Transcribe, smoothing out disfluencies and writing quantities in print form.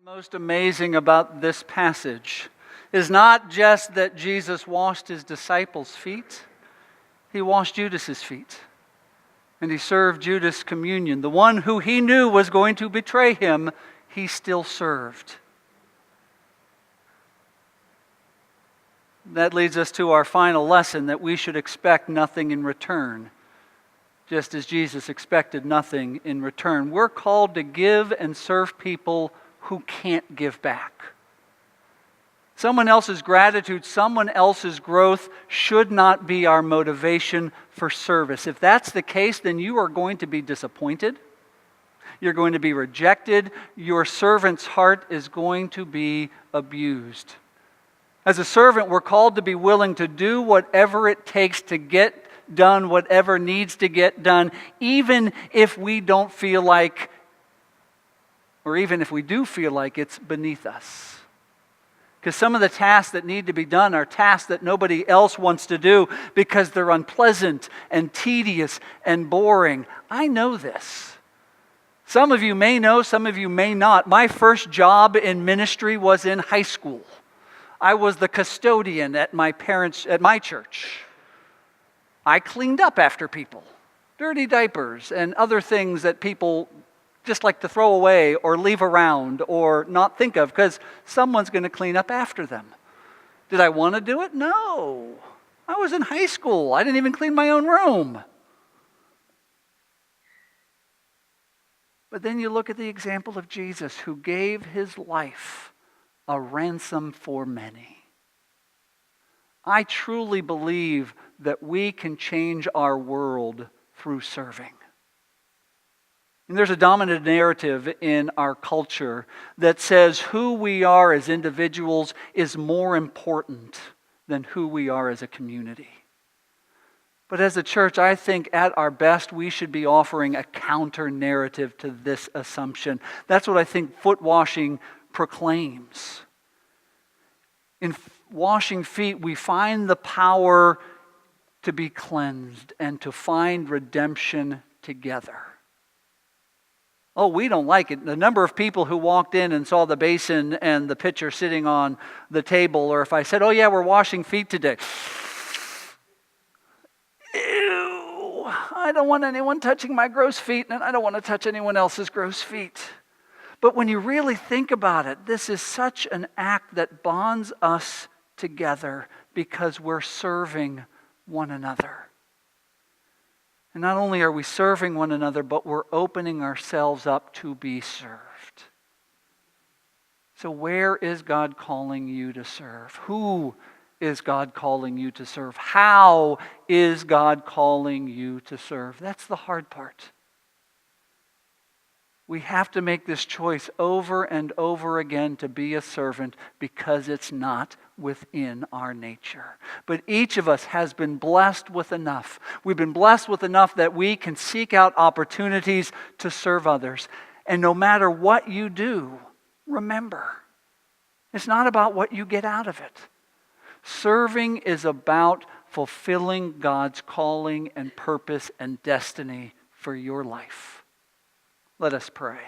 Most amazing about this passage is not just that Jesus washed his disciples' feet, he washed Judas's feet. And he served Judas communion. The one who he knew was going to betray him, he still served. That leads us to our final lesson, that we should expect nothing in return, just as Jesus expected nothing in return. We're called to give and serve people who can't give back. Someone else's gratitude, someone else's growth should not be our motivation for service. If that's the case, then you are going to be disappointed. You're going to be rejected. Your servant's heart is going to be abused. As a servant, we're called to be willing to do whatever it takes to get done whatever needs to get done, even if we don't feel like, or even if we do feel like it's beneath us. Because some of the tasks that need to be done are tasks that nobody else wants to do because they're unpleasant and tedious and boring. I know this. Some of you may know, some of you may not. My first job in ministry was in high school. I was the custodian at my church. I cleaned up after people, dirty diapers and other things that people just like to throw away or leave around or not think of because someone's going to clean up after them. Did I want to do it? No. I was in high school. I didn't even clean my own room. But then you look at the example of Jesus, who gave his life a ransom for many. I truly believe that we can change our world through serving. And there's a dominant narrative in our culture that says who we are as individuals is more important than who we are as a community. But as a church, I think at our best, we should be offering a counter narrative to this assumption. That's what I think foot washing proclaims. In washing feet, we find the power to be cleansed and to find redemption together. Oh, we don't like it. The number of people who walked in and saw the basin and the pitcher sitting on the table, or if I said, oh yeah, we're washing feet today. Ew, I don't want anyone touching my gross feet, and I don't want to touch anyone else's gross feet. But when you really think about it, this is such an act that bonds us together because we're serving one another. And not only are we serving one another, but we're opening ourselves up to be served. So where is God calling you to serve? Who is God calling you to serve? How is God calling you to serve? That's the hard part. We have to make this choice over and over again to be a servant because it's not within our nature. But each of us has been blessed with enough. We've been blessed with enough that we can seek out opportunities to serve others. And no matter what you do, remember, it's not about what you get out of it. Serving is about fulfilling God's calling and purpose and destiny for your life. Let us pray.